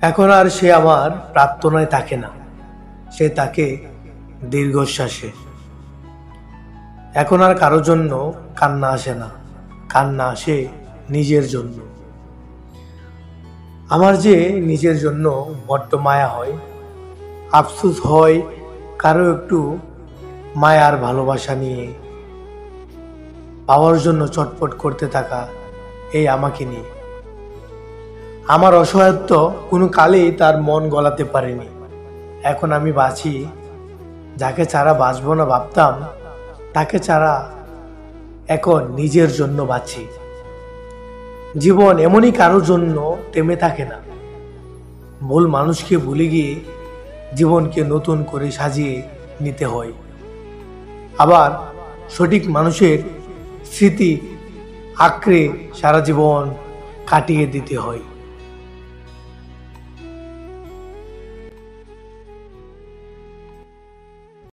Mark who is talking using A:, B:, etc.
A: এখন আর সে আমার প্রার্থনায় থাকে না, সে তাকে দীর্ঘশ্বাসে। এখন আর কারোর জন্য কান্না আসে না, কান্না আসে নিজের জন্য। আমার যে নিজের জন্য বড্ড মায়া হয়, আফসোস হয় কারো একটু মায়া আর ভালোবাসা নিয়ে, পাওয়ার জন্য চটপট করতে থাকা এই আমাকে নিয়ে। আমার অসহায়ত্ব কোনো কালেই তার মন গলাতে পারেনি। এখন আমি বাঁচি, যাকে ছাড়া বাঁচবো না ভাবতাম, তাকে ছাড়া এখন নিজের জন্য বাঁচি। জীবন এমনই কারোর জন্য থেমে থাকে না। ভুল মানুষকে ভুলে গিয়ে জীবনকে নতুন করে সাজিয়ে নিতে হয়, আবার সঠিক মানুষের স্মৃতি আঁকড়ে সারা জীবন কাটিয়ে দিতে হয়।